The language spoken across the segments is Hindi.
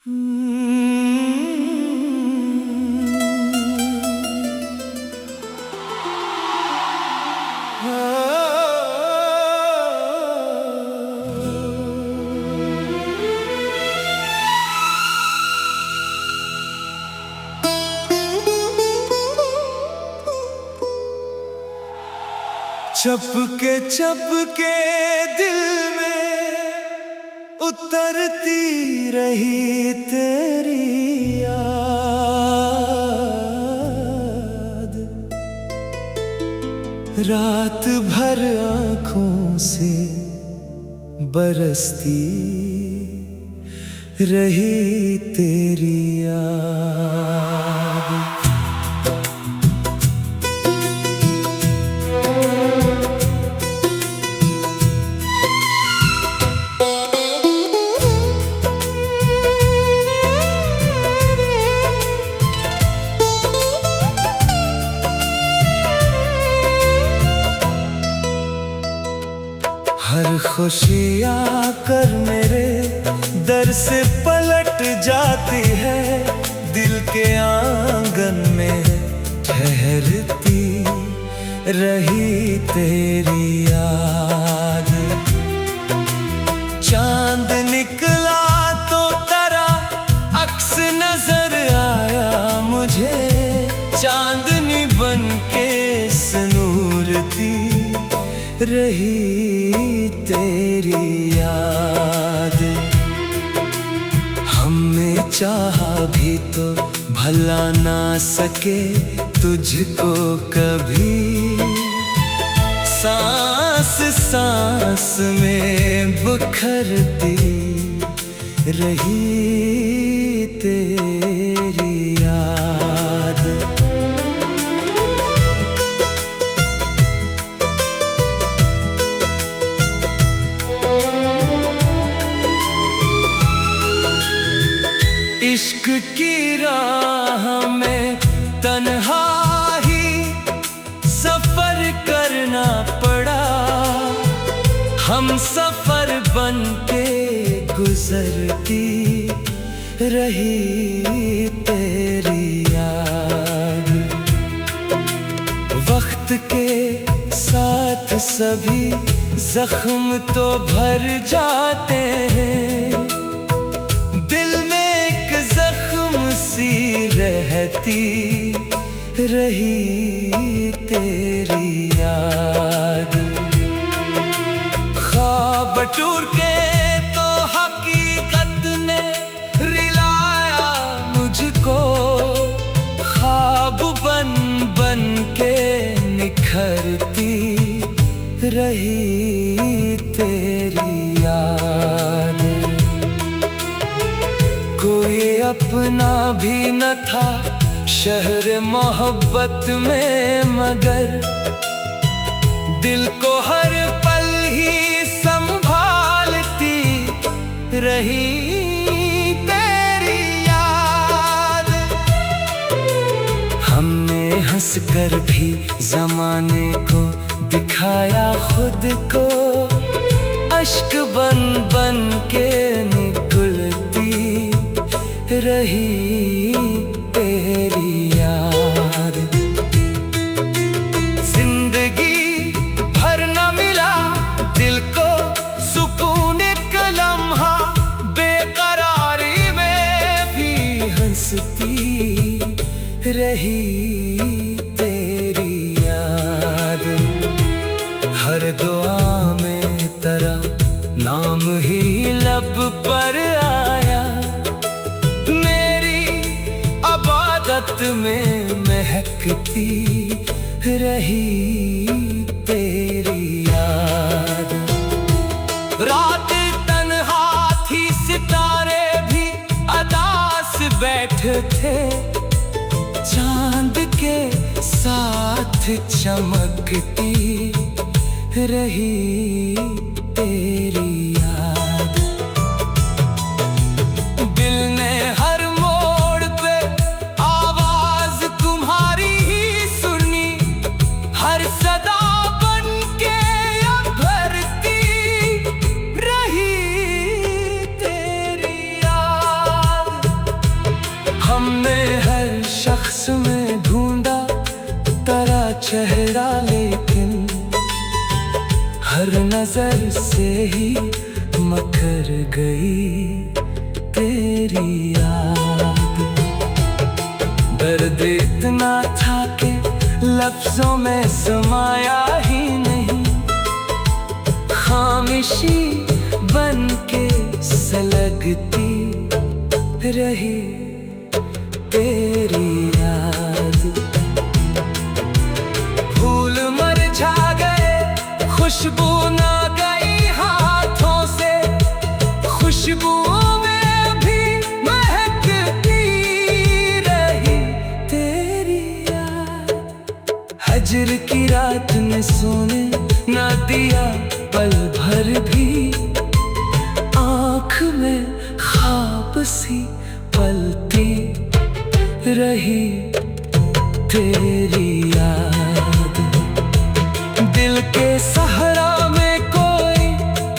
चपके चपके दिल में उतरती रही तेरी याद, रात भर आँखों से बरसती रही तेरी याद। हर खुशी आकर मेरे दर से पलट जाती है, दिल के आंगन में ठहरती रही तेरी याद। चांद निकला तो तेरा अक्स नजर आया मुझे, चांदनी बनके सनूरती रही तेरी याद। हमने चाहा भी तो भला ना सके तुझको कभी, सांस सांस में बिखरती रही तेरी याद। इश्क की राह में तन्हा ही सफर करना पड़ा, हम सफर बनके गुजरती रही तेरी याद। वक्त के साथ सभी जख्म तो भर जाते हैं, दिल में एक जख्म सी रहती रही तेरी याद। ख्वाब टूट के तो हकीकत ने रिलाया मुझको, ख्वाब बन बन के निखरती रही तेरी याद। कोई अपना भी न था शहर मोहब्बत में, मगर दिल को हर पल ही संभालती रही तेरी याद। हमने हंसकर भी जमाने को दिखाया खुद को, अश्क बन बन के निकलती रही तेरी याद। जिंदगी भर न मिला दिल को सुकून, एक लम्हा बेकरारी में भी हंसती रही तेरी याद। हर दुआ में तेरा नाम ही लब पर आया, आदत में महकती रही तेरी याद। रात तन्हा थी, सितारे भी अदास बैठे थे, चांद के साथ चमकती रही तेरी याद। दिल ने हर मोड़ पे आवाज तुम्हारी ही सुनी, हर सदा बन के भरती रही तेरी याद। में ढूंढा तेरा चेहरा, लेकिन हर नजर से ही मकर गई तेरी याद। दर्द इतना था कि लफ्जों में समाया ही नहीं, खामोशी बन के सलगती रही तेरी याद। फूल मुरझा गए, खुशबू ना गई हाथों से, खुशबू में भी महकती रही तेरी याद। हजर की रात ने सोने ना दिया पल भर भी, आँख में ख्वाब सी पलती रही तेरी याद। दिल के सहरा में कोई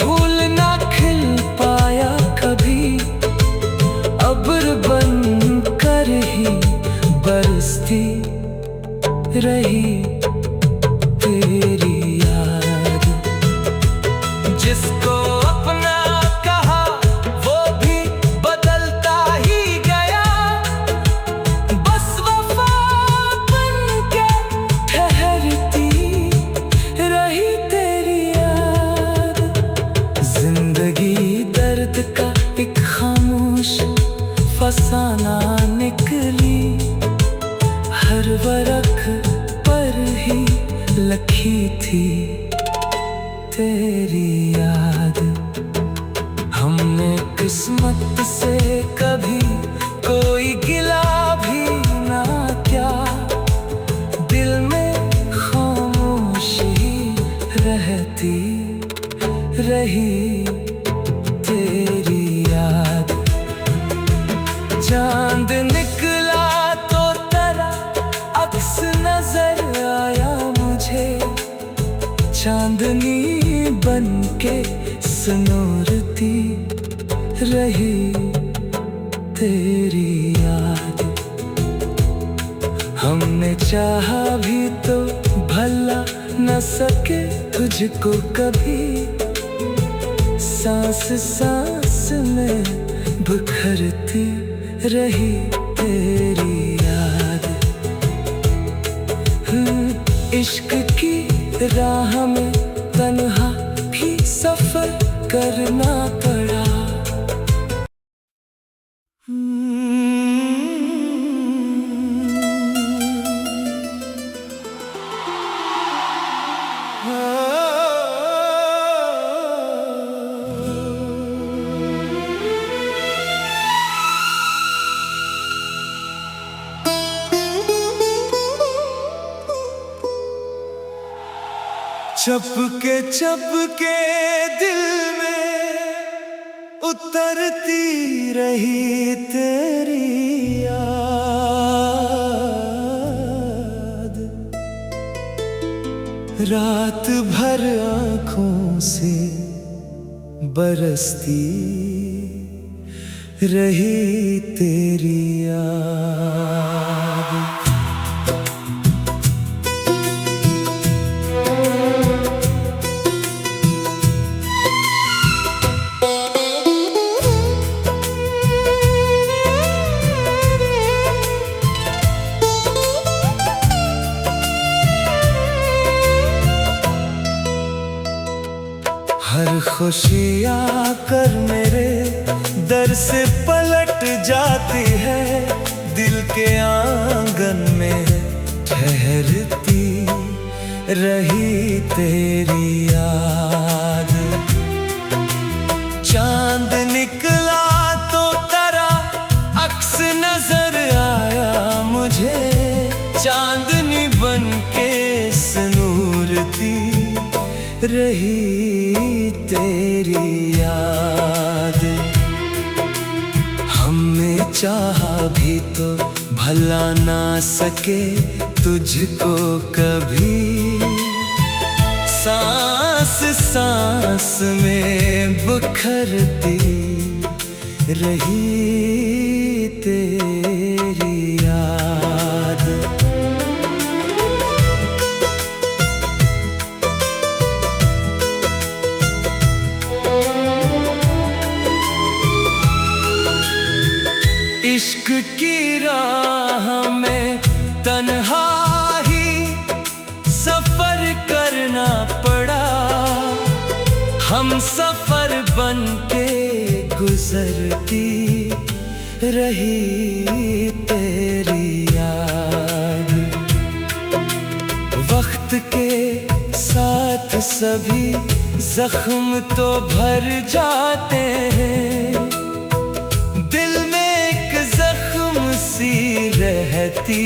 फूल ना खिल पाया कभी, अब्र बन कर ही बरसती रही तेरी याद। जिसको अपना कहा वो भी बदलता ही गया, बस वफा बन के ठहरती रही तेरी याद। जिंदगी दर्द का एक खामोश फसाना निकली, हर वरख पर ही लखी थी तेरी याद। हमने किस्मत से कभी कोई गिला भी ना किया, दिल में खामोशी रहती रही तेरी याद। चांद निकला तो तेरा अक्स नजर आया मुझे, चांदनी बन के सनोरती रही तेरी याद। हमने चाहा भी तो भला न सके तुझको कभी, सांस सांस में बिखरती रही तेरी याद। इश्क की राह में तन्हा भी सफर करना पड़ा। चपके दिल में उतरती रही तेरी याद। रात भर आँखों से बरसती रही तेरी याद। हर खुशी आकर मेरे दर से पलट जाती है, दिल के आंगन में ठहरती रही तेरी याद। चांद निकला तो तेरा अक्स नजर आया मुझे, चांदनी बन के सनूरती रही तेरी याद। हमने चाहा भी तो भला ना सके तुझको कभी, सांस सांस में बिखरती रही तेरी याद। इश्क की राह में तन्हा ही सफर करना पड़ा। हम सफर बन के गुजरती रही तेरी याद। वक्त के साथ सभी जख्म तो भर जाते हैं, दिल में एक जख्म सी रहती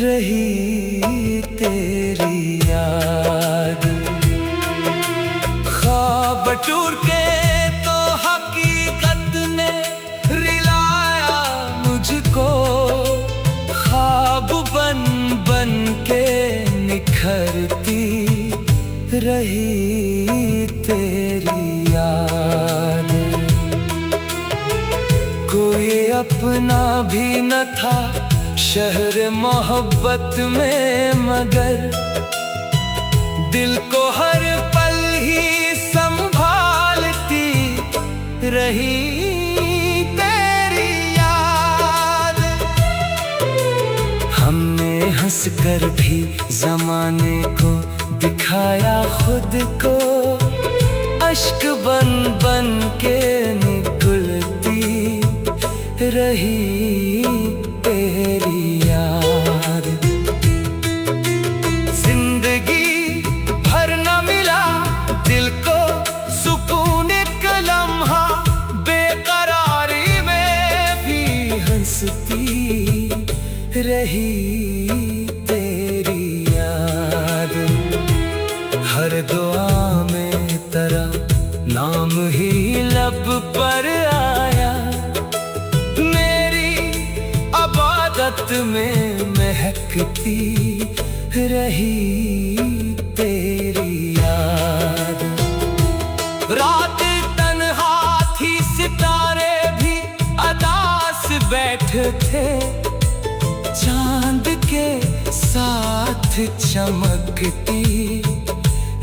रही तेरी याद। ख्वाब टूट के तो हकीकत ने रिलाया मुझको, ख्वाब बन बन के निखरती रही तेरी याद। कोई अपना भी न था शहर मोहब्बत में, मगर दिल को हर पल ही संभालती रही तेरी याद। हमने हंसकर भी जमाने को दिखाया खुद को, अश्क बन बन के निकलती रही तेरी याद। जिंदगी भर न मिला दिल को सुकून, एक लम्हा बेकरारी में भी हंसती रही तेरी याद। हर दुआ में तेरा नाम ही लब पर आया, मेरी इबादत में महकती रही तेरी याद। रात तन्हा थी, सितारे भी अदास बैठे थे, चांद के साथ चमकती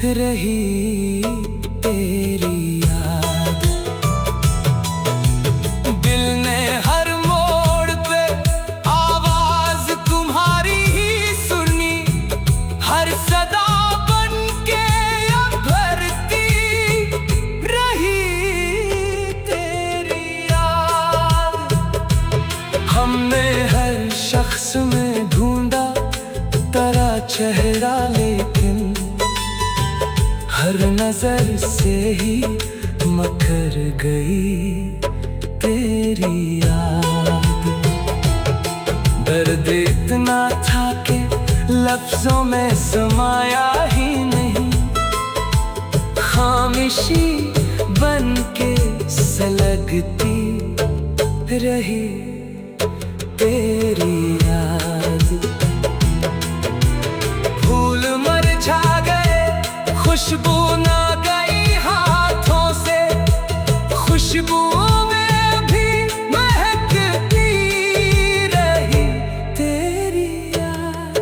रही तेरी याद। दिल ने हर मोड़ पे आवाज तुम्हारी ही सुनी, हर सदा बन के भरती रही तेरी याद। हमने हर शख्स में ढूंढा तेरा चेहरा, लेकिन हर नजर से ही मकर गई तेरी याद। दर्द इतना था कि लफ्जों में समाया ही नहीं, खामोशी बन के सलगती रही तेरी याद। फूल मुरझा गए, खुशबू ना गई हाथों से, खुशबू में भी महकती रही तेरी याद।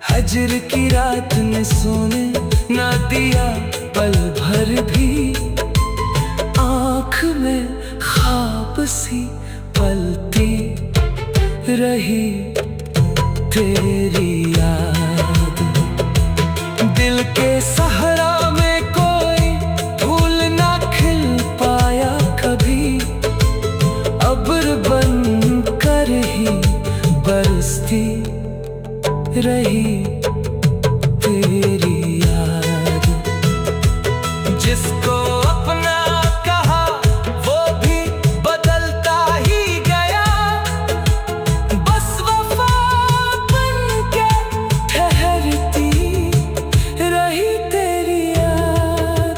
हजर की रात ने सोने ना दिया पल भर भी, आँख में ख्वाब सी पलती रही तेरी याद। दिल के सहरा में कोई फूल ना खिल पाया कभी, अब्र बन कर ही बरसती रही तेरी याद। जिसको अपना कहा वो भी बदलता ही गया, बस वफा बन के ठहरती रही तेरी याद।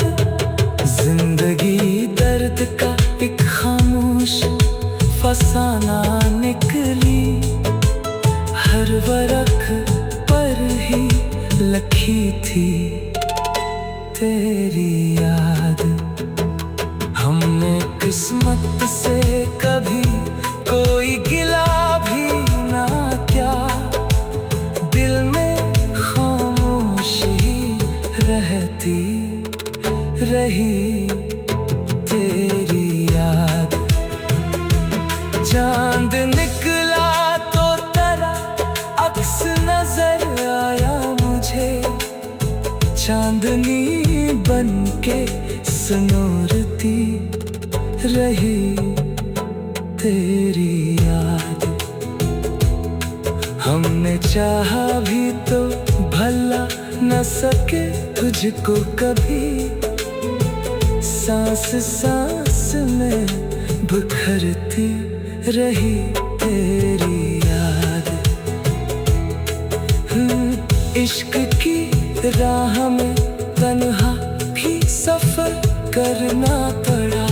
जिंदगी दर्द का एक खामोश फसाना निकली, हर वरख पर ही लखी थी तेरी याद। हमने किस्मत से कभी कोई गिला भी ना किया, दिल में खामोशी रहती रही तेरी याद। जा कभी तेरी याद। हमने चाहा भी तो भला न सके तुझको कभी, सांस सांस में बिखरती रही तेरी याद। इश्क की राह में तन्हा भी सफर करना पड़ा,